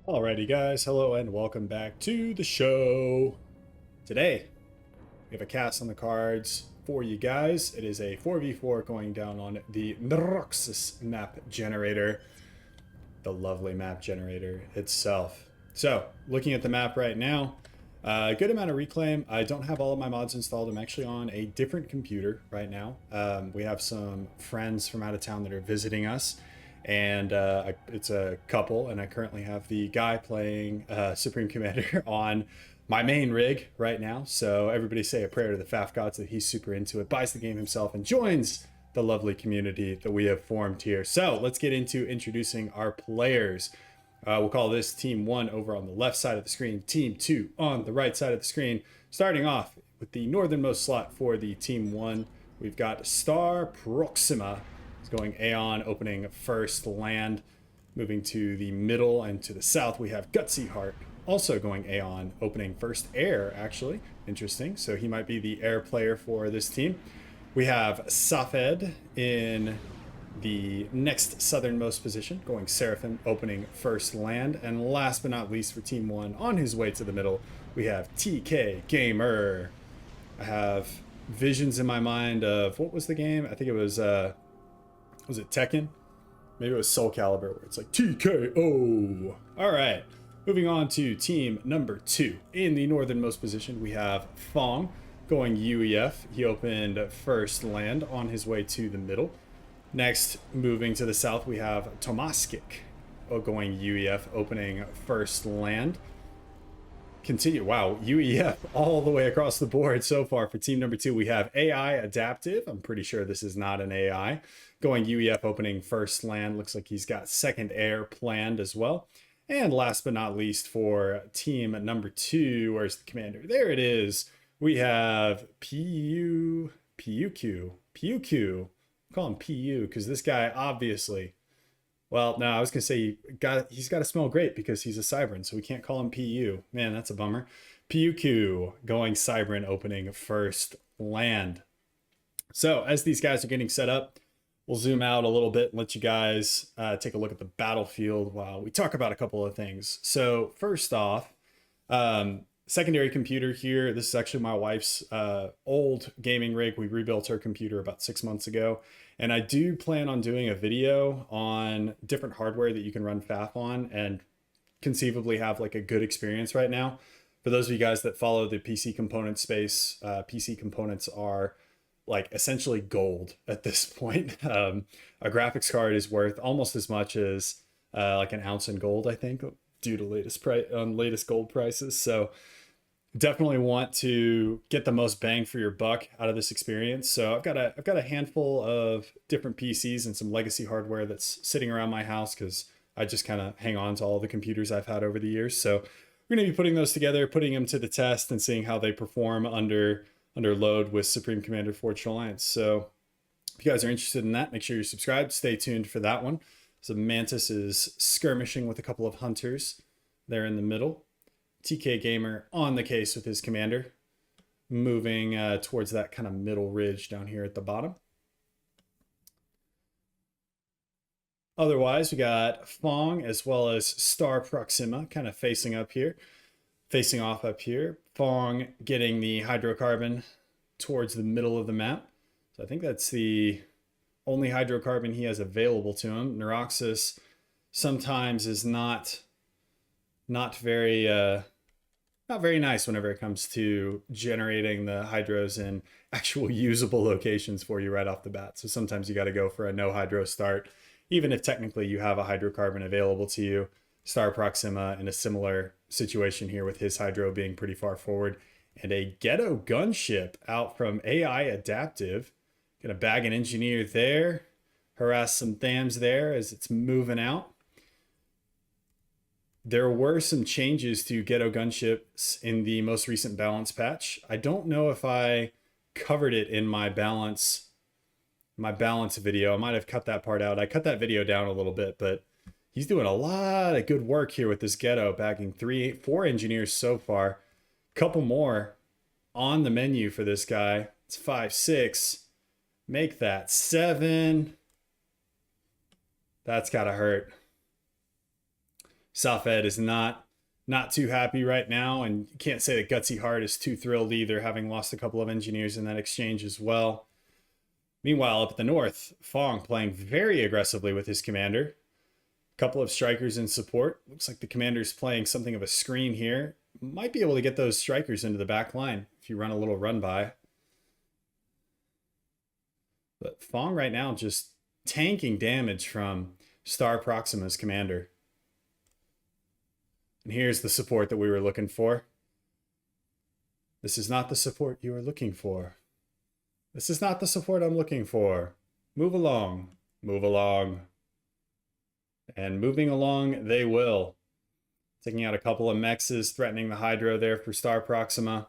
Alrighty guys, hello and welcome back to the show. Today, we have a cast on the cards for you guys. It is a 4v4 going down on the Neuroxis map generator, the lovely map generator itself. So, looking at the map right now, a good amount of reclaim. I don't have all of my mods installed. I'm actually on a different computer right now. We have some friends from out of town that are visiting us, and it's a couple, and I currently have the guy playing Supreme Commander on my main rig right now. So everybody say a prayer to the FAF gods that he's super into it, buys the game himself, and joins the lovely community that we have formed here. So let's get into introducing our players. We'll call this Team 1 over on the left side of the screen, Team 2 on the right side of the screen. Starting off with the northernmost slot for the Team 1, we've got Star Proxima. It's going Aeon, opening first land. Moving to the middle and to the south, we have Gutsy Heart, also going Aeon, opening first air, actually. Interesting. So he might be the air player for this team. We have Safed in the next southernmost position, going Seraphim, opening first land. And last but not least for Team 1, on his way to the middle, we have TK Gamer. I have visions in my mind of, what was the game? I think it was it Tekken? Maybe it was Soul Calibur, where it's like TKO. All right, moving on to team number 2. In the northernmost position, we have Fong going UEF. He opened first land on his way to the middle. Next, moving to the south, we have Tomaskik going UEF, opening first land. Continue. Wow, UEF all the way across the board so far for team number 2. We have AI Adaptive. I'm pretty sure this is not an AI. Going UEF, opening first land. Looks like he's got second air planned as well. And last but not least for team number 2, where's the commander? There it is. We have PUQ. Call him PU because this guy obviously, well, no, I was gonna say he's got to smell great because he's a Cybran, so we can't call him PU. Man, that's a bummer. PUQ going Cybran, opening first land. So as these guys are getting set up, we'll zoom out a little bit and let you guys take a look at the battlefield while we talk about a couple of things. So first off, secondary computer here. This is actually my wife's old gaming rig. We rebuilt her computer about 6 months ago. And I do plan on doing a video on different hardware that you can run FAF on and conceivably have like a good experience right now. For those of you guys that follow the PC component space, PC components are like essentially gold at this point. A graphics card is worth almost as much as like an ounce in gold, I think, due to latest gold prices. So definitely want to get the most bang for your buck out of this experience. So I've got a handful of different PCs and some legacy hardware that's sitting around my house because I just kind of hang on to all the computers I've had over the years. So we're going to be putting those together, putting them to the test and seeing how they perform under load with Supreme Commander Forged Alliance. So if you guys are interested in that, make sure you're subscribed. Stay tuned for that one. So Mantis is skirmishing with a couple of hunters there in the middle. TK Gamer on the case with his commander, moving towards that kind of middle ridge down here at the bottom. Otherwise, we got Fong as well as Star Proxima kind of facing off up here. Fong getting the hydrocarbon towards the middle of the map. So I think that's the only hydrocarbon he has available to him. Neuroxis sometimes is not very nice whenever it comes to generating the hydros in actual usable locations for you right off the bat. So sometimes you got to go for a no hydro start, even if technically you have a hydrocarbon available to you. Star Proxima in a similar situation here with his hydro being pretty far forward. And a ghetto gunship out from AI Adaptive. Gonna bag an engineer there, harass some thams there as it's moving out. There were some changes to ghetto gunships in the most recent balance patch. I don't know if I covered it in my balance video. I might have cut that part out. I cut that video down a little bit, but he's doing a lot of good work here with this ghetto, bagging 4 engineers so far. Couple more on the menu for this guy. It's 5, 6. Make that 7. That's gotta hurt. Safed is not too happy right now, and you can't say that Gutsy Heart is too thrilled either, having lost a couple of engineers in that exchange as well. Meanwhile, up at the north, Fong playing very aggressively with his commander. A couple of strikers in support. Looks like the commander's playing something of a screen here. Might be able to get those strikers into the back line if you run a little run by. But Fong right now just tanking damage from Star Proxima's commander. And here's the support that we were looking for. This is not the support you are looking for. This is not the support I'm looking for. Move along. Move along. And moving along, they will. Taking out a couple of mexes, threatening the Hydro there for Star Proxima.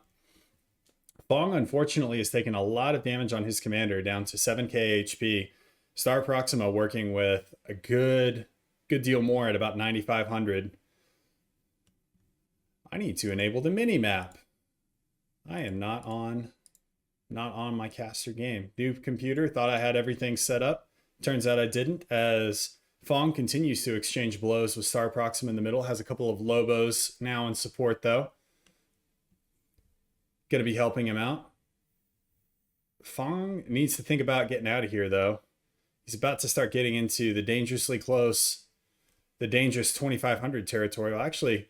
Fong, unfortunately, has taken a lot of damage on his commander, down to 7k HP. Star Proxima working with a good deal more at about 9,500. I need to enable the mini-map. I am not on my caster game. New computer, thought I had everything set up. Turns out I didn't, as Fong continues to exchange blows with Star Proxima in the middle. Has a couple of Lobos now in support, though. Going to be helping him out. Fong needs to think about getting out of here, though. He's about to start getting into the dangerously close, the dangerous 2,500 territory. Well, actually,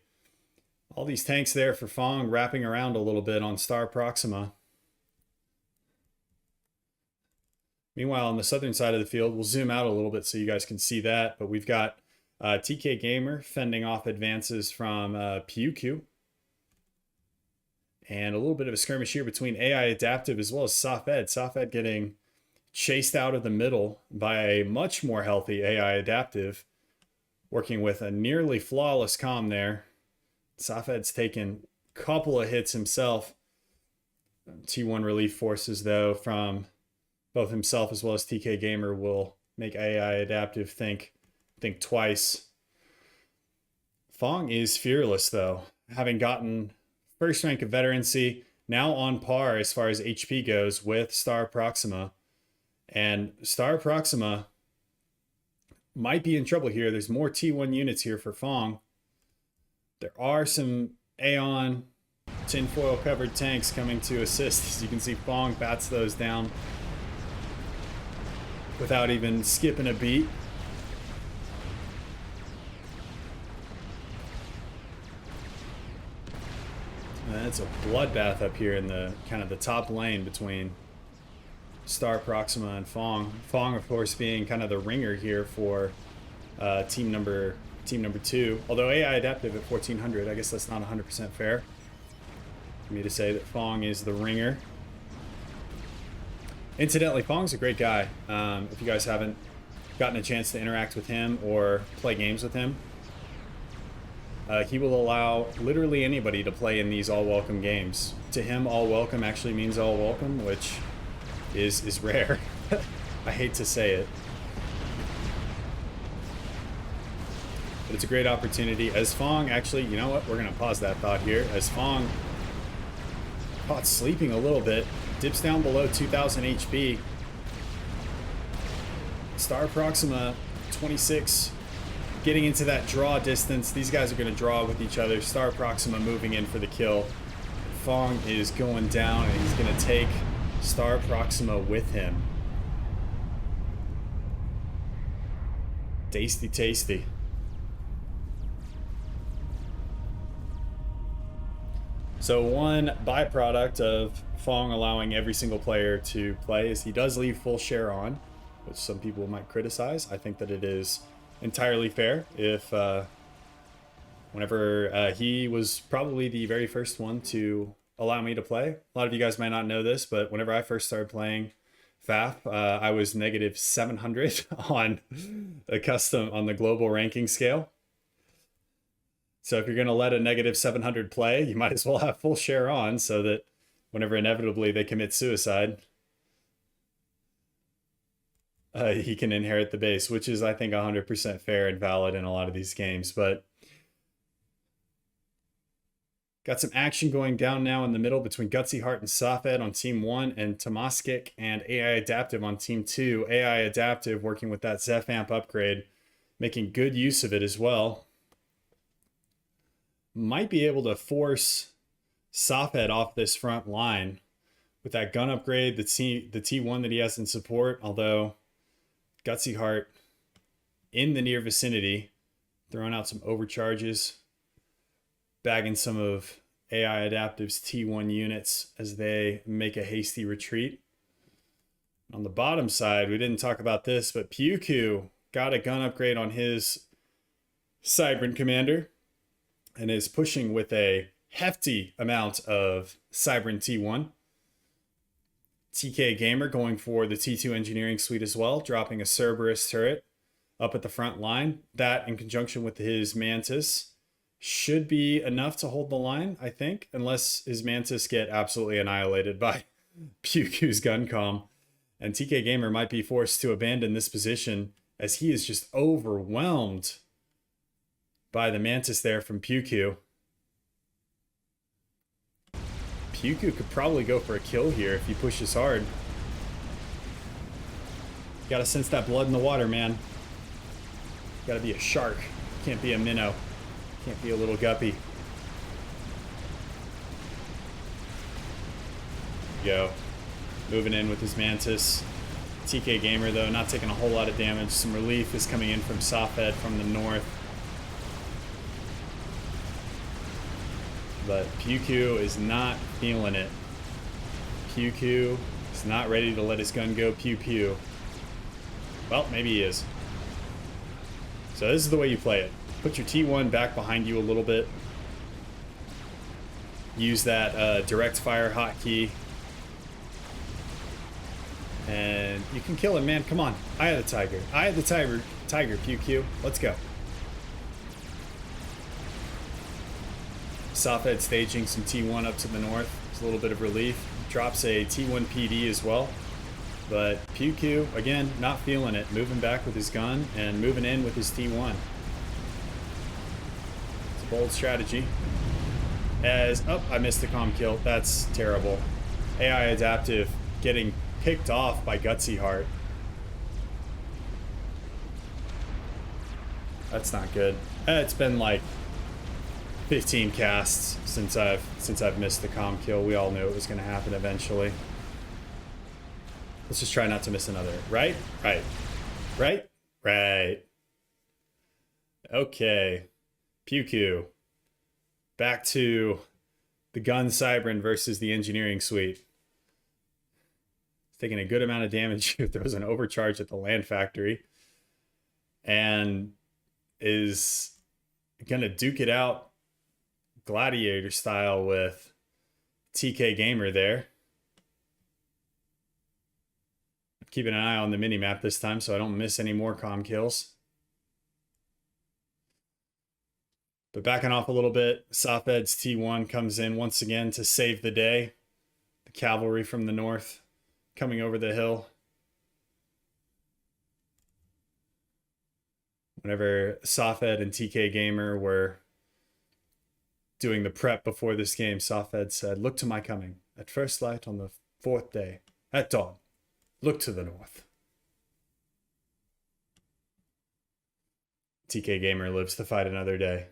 all these tanks there for Fong wrapping around a little bit on Star Proxima. Meanwhile, on the southern side of the field, we'll zoom out a little bit so you guys can see that. But we've got TK Gamer fending off advances from PUQ. And a little bit of a skirmish here between AI Adaptive as well as Safed. Safed getting chased out of the middle by a much more healthy AI Adaptive, working with a nearly flawless comm there. Safed's taken a couple of hits himself. T1 relief forces, though, from both himself as well as TK Gamer will make AI Adaptive think twice. Fong is fearless, though, having gotten first rank of veterancy, now on par as far as HP goes with Star Proxima. And Star Proxima might be in trouble here. There's more T1 units here for Fong. There are some Aeon tinfoil covered tanks coming to assist. As you can see, Fong bats those down without even skipping a beat. And it's a bloodbath up here in the kind of the top lane between Star Proxima and Fong. Fong, of course, being kind of the ringer here for team number 2. Although AI Adaptive at 1,400, I guess that's not 100% fair for me to say that Fong is the ringer. Incidentally, Fong's a great guy. If you guys haven't gotten a chance to interact with him or play games with him, he will allow literally anybody to play in these all-welcome games. To him, all welcome actually means all welcome, which is rare. I hate to say it. But it's a great opportunity. As Fong, actually, you know what? We're going to pause that thought here. As Fong, caught sleeping a little bit, dips down below 2,000 HP. Star Proxima, 26, getting into that draw distance. These guys are going to draw with each other. Star Proxima moving in for the kill. Fong is going down, and he's going to take Star Proxima with him. Tasty, tasty. So one byproduct of Fong allowing every single player to play is he does leave full share on, which some people might criticize. I think that it is entirely fair. If whenever he was probably the very first one to allow me to play. A lot of you guys might not know this, but whenever I first started playing FAF, I was negative 700 on the global ranking scale. So if you're going to let a negative 700 play, you might as well have full share on so that whenever inevitably they commit suicide, he can inherit the base, which is, I think, 100% fair and valid in a lot of these games. But got some action going down now in the middle between Gutsy Heart and Safed on Team 1 and Tomaskik and AI Adaptive on Team 2. AI Adaptive working with that Zeph Amp upgrade, making good use of it as well. might be able to force Sophead off this front line with that gun upgrade, the T1 that he has in support, although Gutsy Heart in the near vicinity, throwing out some overcharges, bagging some of AI Adaptive's T1 units as they make a hasty retreat. On the bottom side, we didn't talk about this, but Pyuku got a gun upgrade on his Cybran Commander and is pushing with a hefty amount of Cybran T1. TK Gamer going for the T2 Engineering Suite as well, dropping a Cerberus turret up at the front line. That, in conjunction with his Mantis, should be enough to hold the line, I think, unless his Mantis get absolutely annihilated by Pyuku's Guncom. And TK Gamer might be forced to abandon this position as he is just overwhelmed by the Mantis there from Pyuku. Pyuku could probably go for a kill here if he pushes hard. Gotta sense that blood in the water, man. Gotta be a shark. Can't be a minnow. Can't be a little guppy. Go. Moving in with his Mantis. TK Gamer, though, not taking a whole lot of damage. Some relief is coming in from Sophead from the north. But Pyuku is not feeling it. Pyuku is not ready to let his gun go pew-pew. Well, maybe he is. So this is the way you play it. Put your T1 back behind you a little bit. Use that direct fire hotkey. And you can kill him, man. Come on. Eye of the Tiger. Eye of the Tiger, Pyuku. Let's go. Sophead staging some T1 up to the north. It's a little bit of relief. Drops a T1 PD as well. But Pyuku, again, not feeling it. Moving back with his gun and moving in with his T1. It's a bold strategy. I missed the comm kill. That's terrible. AI Adaptive getting picked off by Gutsy Heart. That's not good. It's been like 15 casts since I've missed the comm kill. We all knew it was going to happen eventually. Let's just try not to miss another. Right? Right. Right? Right. Okay. Pyuku. Back to the gun Cybran versus the engineering suite. It's taking a good amount of damage. Throws an overcharge at the land factory. And is going to duke it out gladiator style with TK Gamer there. Keeping an eye on the mini-map this time so I don't miss any more comm kills. But backing off a little bit, Sophead's T1 comes in once again to save the day. The cavalry from the north coming over the hill. Whenever Sophed and TK Gamer were doing the prep before this game, Sophed said, "Look to my coming. At first light on the fourth day. At dawn. Look to the north." TK Gamer lives to fight another day.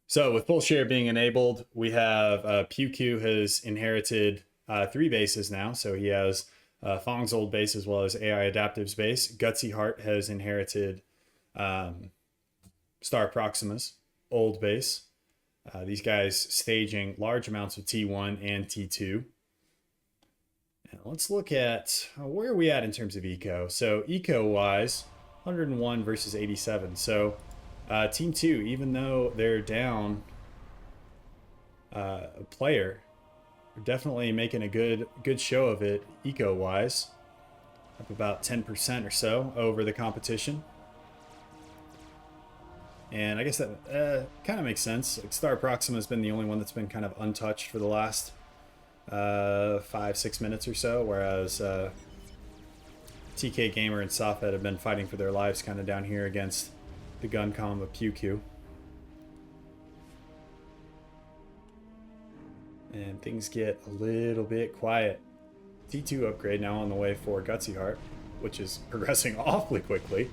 So with full share being enabled, we have Pyuku has inherited 3 bases now. So he has Fong's old base as well as AI Adaptive's base. Gutsy Heart has inherited Star Proxima's old base. These guys staging large amounts of T1 and T2. And let's look at where are we at in terms of eco. So eco-wise, 101 versus 87. So Team 2, even though they're down a player, they're definitely making a good show of it eco-wise. Up about 10% or so over the competition. And I guess that kind of makes sense. Like Star Proxima has been the only one that's been kind of untouched for the last 5-6 minutes or so, whereas TK Gamer and Sophed have been fighting for their lives kind of down here against the Guncom of Pyuku. And things get a little bit quiet. T2 upgrade now on the way for Gutsy Heart, which is progressing awfully quickly.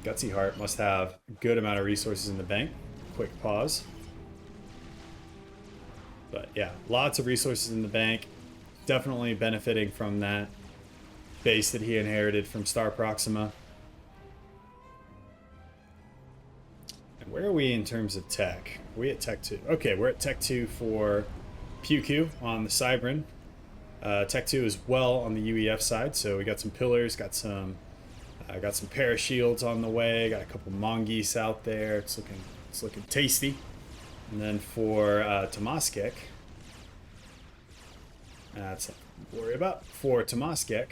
Gutsy Heart must have a good amount of resources in the bank. Quick pause. But yeah, lots of resources in the bank. Definitely benefiting from that base that he inherited from Star Proxima. And where are we in terms of tech? Are we at Tech 2? Okay, we're at Tech 2 for PewQ on the Cybran. Tech 2 is well on the UEF side, so we got some pillars, got some parashields on the way, got a couple mongoose out there. It's looking tasty. And then for Tomaskek, that's nothing to worry about. For Tomaskek,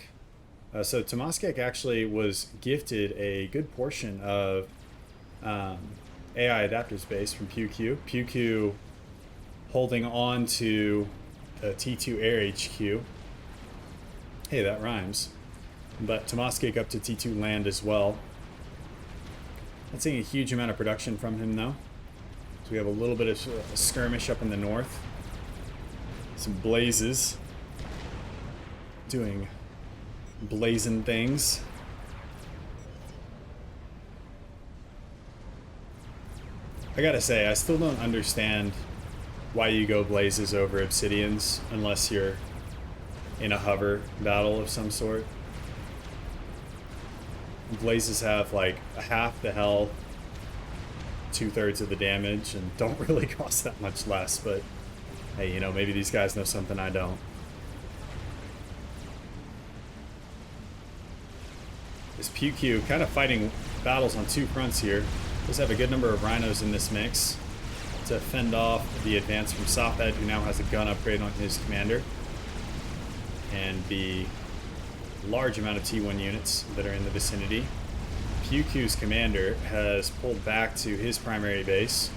so Tomaskek actually was gifted a good portion of AI adapter space from PewQ. PewQ holding on to the T2 Air HQ. Hey, that rhymes. But Tomaskek up to T2 land as well. Not seeing a huge amount of production from him though. So we have a little bit of a skirmish up in the north. Some blazes. Doing blazing things. I gotta say, I still don't understand why you go blazes over obsidians unless you're in a hover battle of some sort. Blazes have like half the health, 2/3 of the damage, and don't really cost that much less, but hey, you know, maybe these guys know something I don't. This PewQ kind of fighting battles on two fronts here. Does have a good number of rhinos in this mix to fend off the advance from Sophed, who now has a gun upgrade on his commander, and the large amount of T1 units that are in the vicinity. PewQ's commander has pulled back to his primary base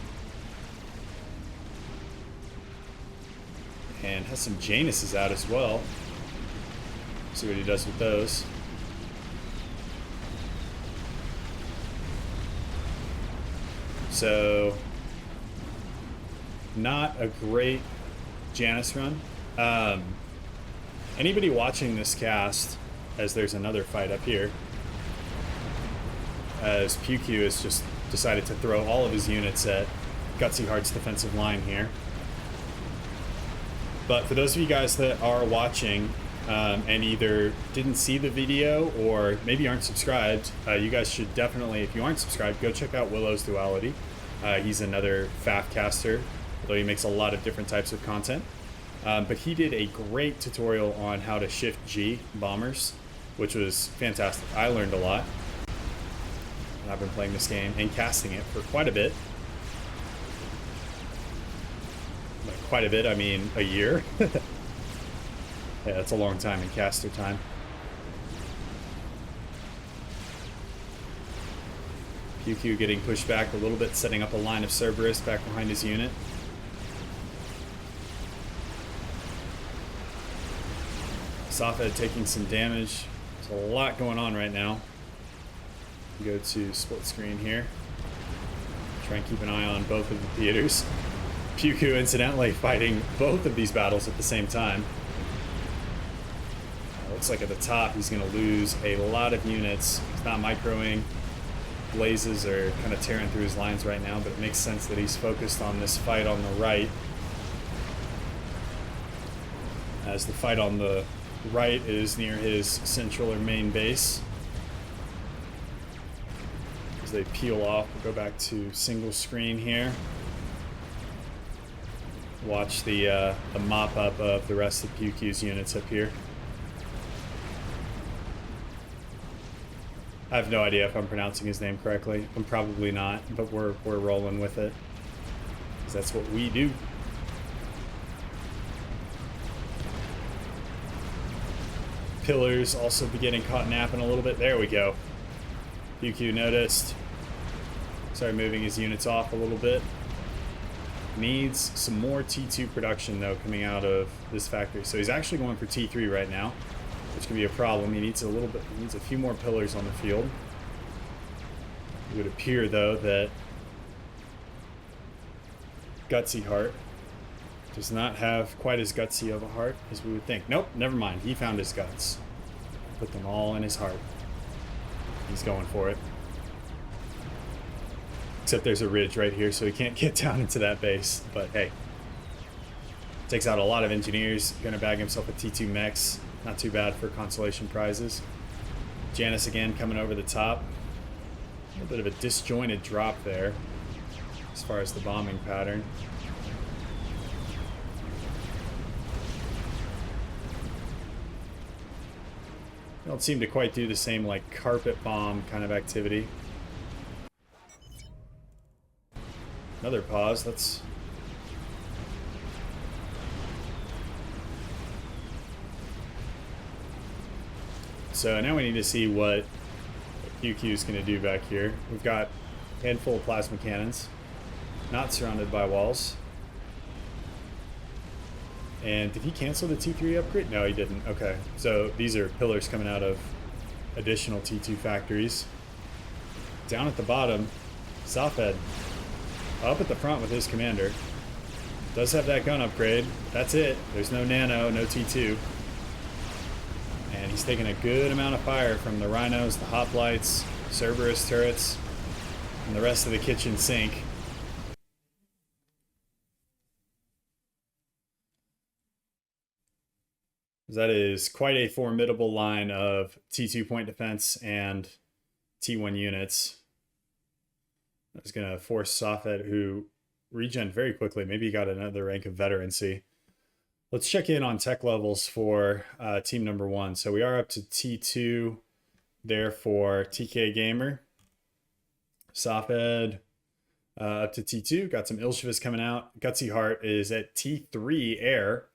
and has some Januses out as well. See what he does with those. So, not a great Janus run. Anybody watching this cast, as there's another fight up here, as PewQ has just decided to throw all of his units at Gutsy Heart's defensive line here. But for those of you guys that are watching and either didn't see the video or maybe aren't subscribed, you guys should definitely, if you aren't subscribed, go check out Willow's Duality. He's another FAF caster, although he makes a lot of different types of content. But he did a great tutorial on how to shift G bombers, which was fantastic. I learned a lot. And I've been playing this game and casting it for quite a bit. By quite a bit, I mean a year. Yeah, that's a long time in caster time. PewQ getting pushed back a little bit, setting up a line of Cerberus back behind his unit. Sophed taking some damage. There's a lot going on right now. Go to split screen here. Try and keep an eye on both of the theaters. PewQ incidentally fighting both of these battles at the same time. Looks like at the top he's going to lose a lot of units. He's not microing. Blazes are kind of tearing through his lines right now, but it makes sense that he's focused on this fight on the right. As the fight on the right is near his central or main base. As they peel off, we'll go back to single screen here. Watch the mop-up of the rest of PewQ's units up here. I have no idea if I'm pronouncing his name correctly. I'm probably not, but we're rolling with it. Because that's what we do. Pillars also beginning caught napping a little bit. There we go. PewQ noticed. Started moving his units off a little bit. Needs some more T2 production though coming out of this factory. So he's actually going for T3 right now, which could be a problem. He needs a little bit, he needs a few more pillars on the field. It would appear though that Gutsy Heart does not have quite as gutsy of a heart as we would think. Nope, never mind. He found his guts. Put them all in his heart. He's going for it. Except there's a ridge right here, so he can't get down into that base. But hey, takes out a lot of engineers. Gonna bag himself a T2 mechs. Not too bad for consolation prizes. Janice again coming over the top. A little bit of a disjointed drop there as far as the bombing pattern. They don't seem to quite do the same like carpet bomb kind of activity. Another pause. Let's... So now we need to see what QQ is going to do back here. We've got a handful of plasma cannons, not surrounded by walls. And did he cancel the T3 upgrade? No, he didn't. Okay, so these are pillars coming out of additional T2 factories. Down at the bottom, Safed up at the front with his commander. Does have that gun upgrade. That's it. There's no nano, no T2. And he's taking a good amount of fire from the rhinos, the hoplites, Cerberus turrets, and the rest of the kitchen sink. That is quite a formidable line of T2 point defense and T1 units. That's going to force Safed, who regen very quickly. Maybe he got another rank of veterancy. Let's check in on tech levels for team number 1. So we are up to T2 there for TK Gamer. Safed up to T2. Got some Ilshvis coming out. Gutsy Heart is at T3 air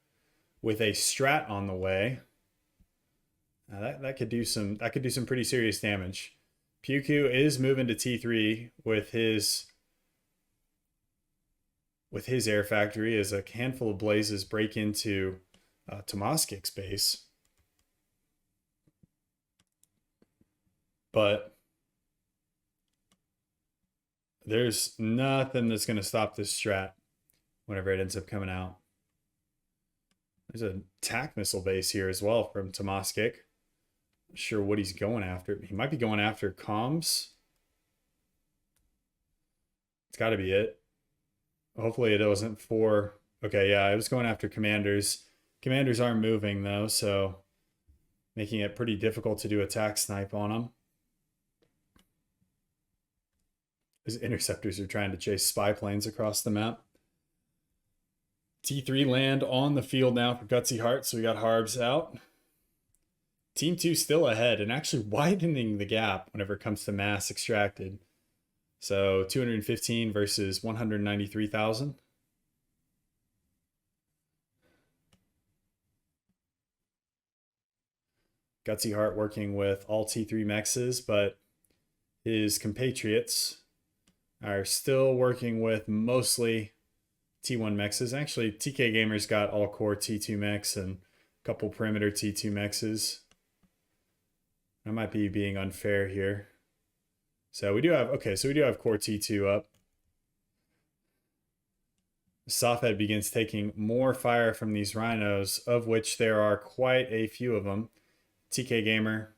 with a strat on the way. That could do some pretty serious damage. PewQ is moving to T3 with his air factory as a handful of blazes break into Tomaskik's base. But there's nothing that's going to stop this strat whenever it ends up coming out. There's a TAC missile base here as well from Tomaskik. Not sure what he's going after. He might be going after comms. It's got to be it. Hopefully it wasn't for... Okay, yeah, I was going after commanders. Commanders aren't moving, though, so making it pretty difficult to do attack snipe on them. His interceptors are trying to chase spy planes across the map. T3 land on the field now for Gutsy Heart, so we got Harbs out. Team 2 still ahead and actually widening the gap whenever it comes to mass extracted. So 215 versus 193,000. Gutsy Heart working with all T3 mexes, but his compatriots are still working with mostly T1 mexes. Actually, TK Gamer's got all core T2 mechs and a couple perimeter T2 mexes. I might be being unfair here. So we do have, okay, so we do have core T2 up. Safed begins taking more fire from these rhinos, of which there are quite a few of them. TK Gamer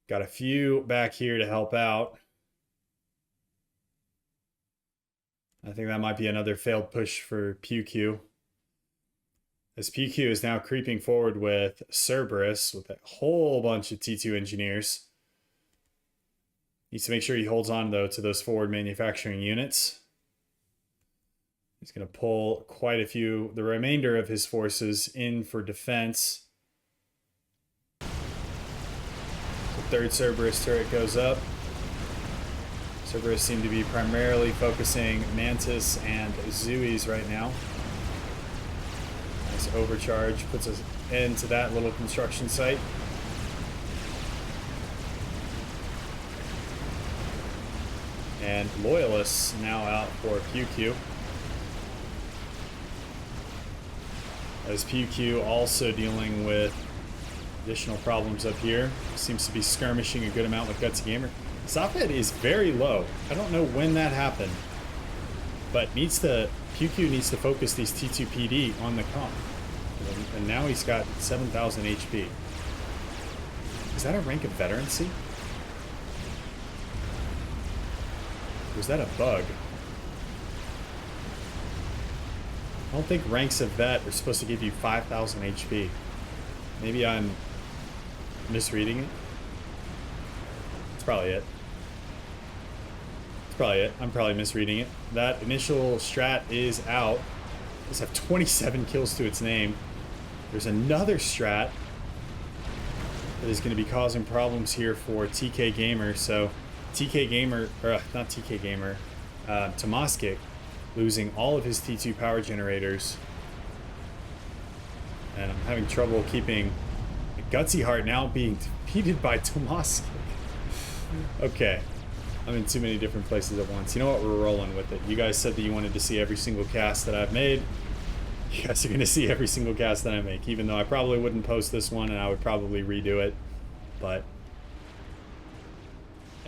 got a few back here to help out. I think that might be another failed push for PewQ. As PewQ is now creeping forward with Cerberus with a whole bunch of T2 engineers. Needs to make sure he holds on, though, to those forward manufacturing units. He's going to pull quite a few, the remainder of his forces in for defense. The third Cerberus turret goes up. Cerberus seem to be primarily focusing Mantis and Zuis right now. Nice overcharge puts us into that little construction site. And Loyalists now out for PewQ. As PewQ also dealing with additional problems up here. Seems to be skirmishing a good amount with Gutsy Gamer. Safed is very low. I don't know when that happened, but PewQ needs to focus these T2 PD on the comp. And now he's got 7,000 HP. Is that a rank of veterancy? Was that a bug? I don't think ranks of vet are supposed to give you 5,000 HP. Maybe I'm misreading it. That's probably it. That's probably it. I'm probably misreading it. That initial strat is out. Does have 27 kills to its name. There's another strat that is going to be causing problems here for TK Gamer. So TK Gamer, or not TK Gamer, Tomaskic, losing all of his T2 power generators. And I'm having trouble keeping Gutsy Heart now being defeated by Tomaskic. Okay. I'm in too many different places at once. You know what? We're rolling with it. You guys said that you wanted to see every single cast that I've made. You guys are going to see every single cast that I make, even though I probably wouldn't post this one and I would probably redo it. But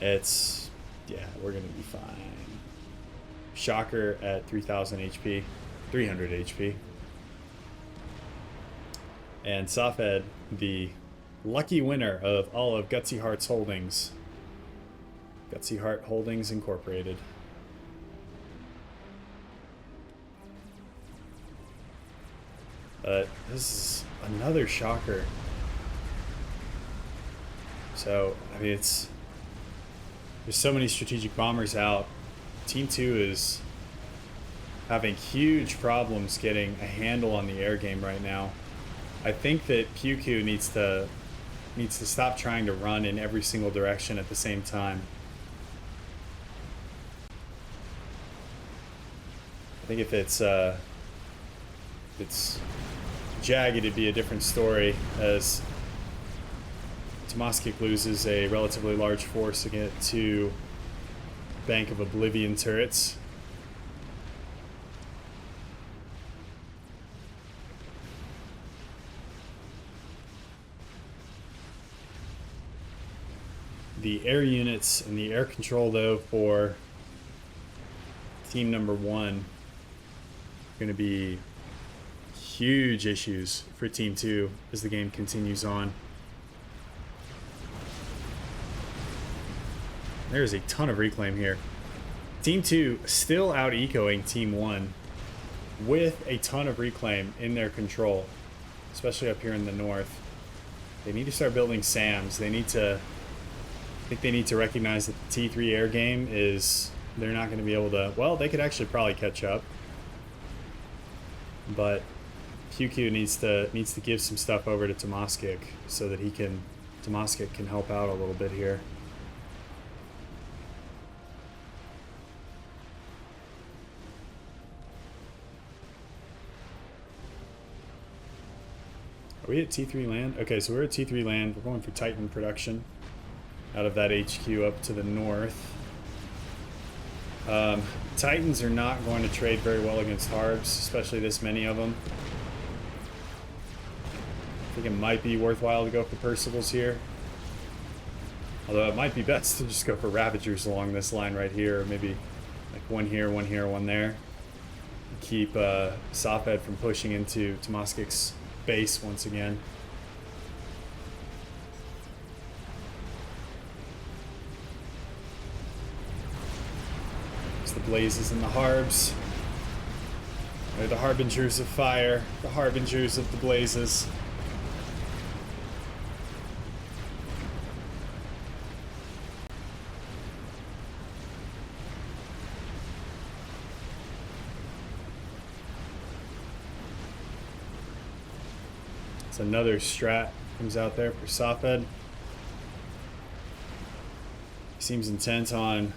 it's, yeah, we're going to be fine. Shocker at 3,000 HP, 300 HP. And Safed, the lucky winner of all of Gutsy Heart's holdings. Gutsy Heart Holdings Incorporated. This is another shocker. So, I mean, there's so many strategic bombers out. Team 2 is having huge problems getting a handle on the air game right now. I think that PewQ needs to stop trying to run in every single direction at the same time. I think if it's jagged, it'd be a different story, as Tomaskic loses a relatively large force against two Bank of Oblivion turrets. The air units and the air control, though, for team number 1 going to be huge issues for Team 2 as the game continues on. There's a ton of reclaim here. Team 2 still out-ecoing Team 1 with a ton of reclaim in their control, especially up here in the north. They need to start building SAMs. I think they need to recognize that the T3 air game is, they're not going to be able to, well, they could actually probably catch up. But PewQ needs to give some stuff over to Tomaskic so that Tomaskic can help out a little bit here. Are we at T3 land? Okay, so we're at T3 land. We're going for Titan production out of that HQ up to the north. Titans are not going to trade very well against Harbs, especially this many of them. I think it might be worthwhile to go for Percivals here. Although it might be best to just go for Ravagers along this line right here, or maybe like one here, one there. Keep Safed from pushing into Tomaskic's base once again. The blazes and the harbs. They're the harbingers of fire, the harbingers of the blazes. It's another strat comes out there for Safed. He seems intent on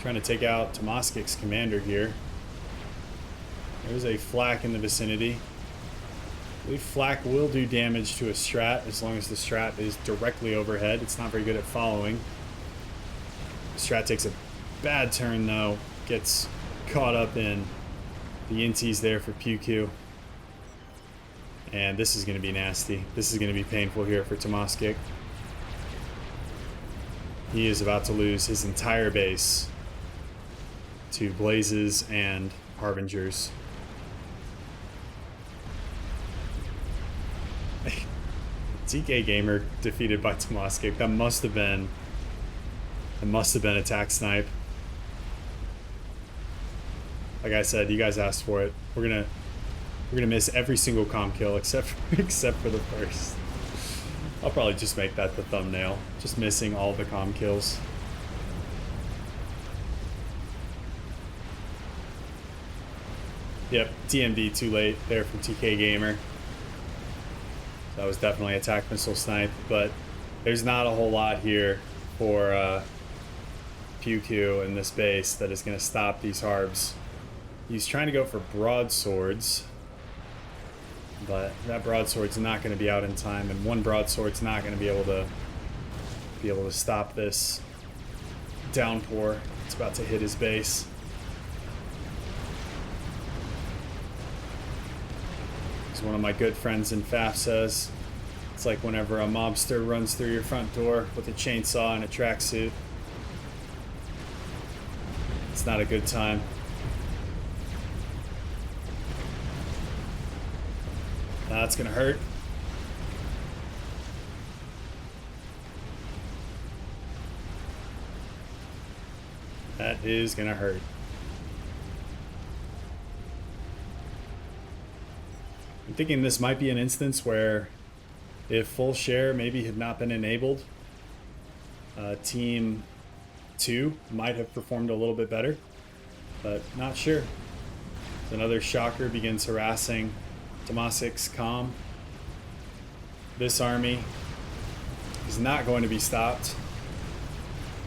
trying to take out Tomaskic's commander here. There's a flak in the vicinity. I believe flak will do damage to a strat as long as the strat is directly overhead. It's not very good at following. The strat takes a bad turn though, gets caught up in the inties there for PewQ. And this is going to be nasty. This is going to be painful here for Tomaskic. He is about to lose his entire base to blazes and harbingers. TK Gamer defeated by Tomaskic. That must have been It must have been attack snipe. Like I said, you guys asked for it. We're gonna miss every single comm kill except for the first. I'll probably just make that the thumbnail. Just missing all the comm kills. Yep, TMD too late there from TK Gamer. That was definitely attack missile snipe, but there's not a whole lot here for PewQ in this base that is going to stop these harbs. He's trying to go for broadswords, but that broadsword's not going to be out in time, and one broadsword's not going to be able to stop this downpour. It's about to hit his base. As one of my good friends in FAF says, it's like whenever a mobster runs through your front door with a chainsaw and a tracksuit. It's not a good time. That's gonna hurt. That is gonna hurt. I'm thinking this might be an instance where if full share maybe had not been enabled, Team 2 might have performed a little bit better, but not sure. Another shocker begins harassing Tomasik's comm. This army is not going to be stopped.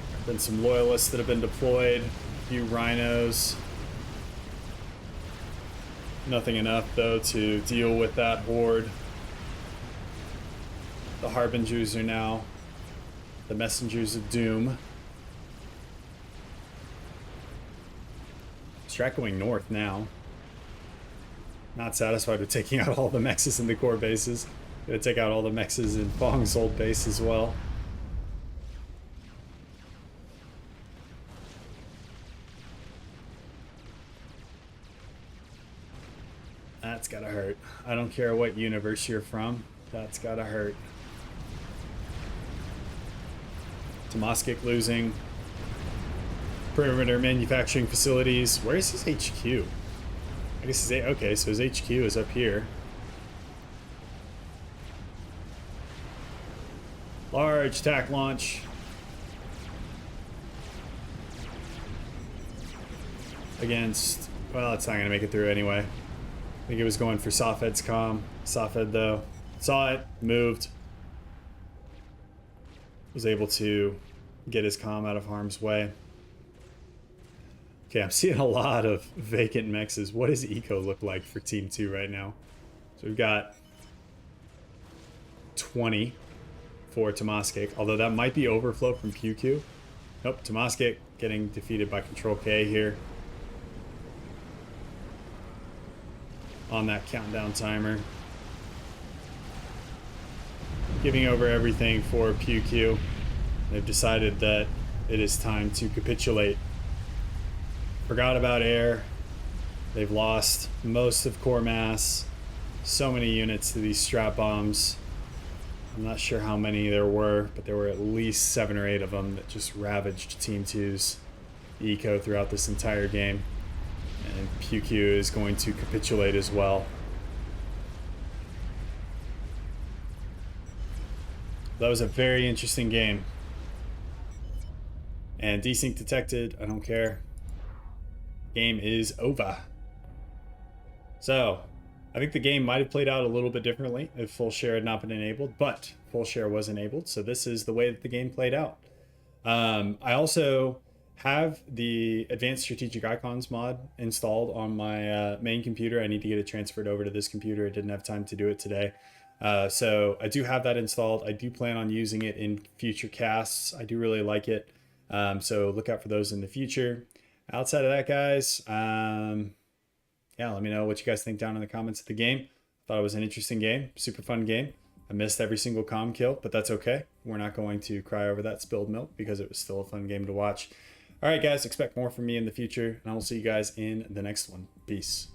There have been some loyalists that have been deployed, a few rhinos. Nothing enough, though, to deal with that horde. The Harbingers are now the messengers of doom. Strat going north now. Not satisfied with taking out all the mexes in the core bases. Gonna take out all the mexes in Fong's old base as well. That's gotta hurt. I don't care what universe you're from. That's gotta hurt. Tomaskik losing perimeter manufacturing facilities. Where is his HQ? I guess his okay, so his HQ is up here. Large attack launch. Against, well, it's not gonna make it through anyway. I think it was going for Safed's comm. Safed, though, saw it, moved. Was able to get his comm out of harm's way. Okay, I'm seeing a lot of vacant mexes. What does eco look like for Team 2 right now? So we've got 20 for Tomaskik, although that might be overflow from PewQ. Nope, Tomaskik getting defeated by Control K here. On that countdown timer. Giving over everything for PewQ. They've decided that it is time to capitulate. Forgot about air. They've lost most of core mass. So many units to these strat bombs. I'm not sure how many there were, but there were at least 7 or 8 of them that just ravaged Team 2's eco throughout this entire game. And PewQ is going to capitulate as well. That was a very interesting game. And desync detected, I don't care. Game is over. So, I think the game might have played out a little bit differently if full share had not been enabled, but full share was enabled, so this is the way that the game played out. I also have the Advanced Strategic Icons mod installed on my main computer. I need to get it transferred over to this computer. I didn't have time to do it today. So I do have that installed. I do plan on using it in future casts. I do really like it. So look out for those in the future. Outside of that, guys, yeah, let me know what you guys think down in the comments of the game. Thought it was an interesting game, super fun game. I missed every single comm kill, but that's okay. We're not going to cry over that spilled milk because it was still a fun game to watch. All right, guys, expect more from me in the future, and I will see you guys in the next one. Peace.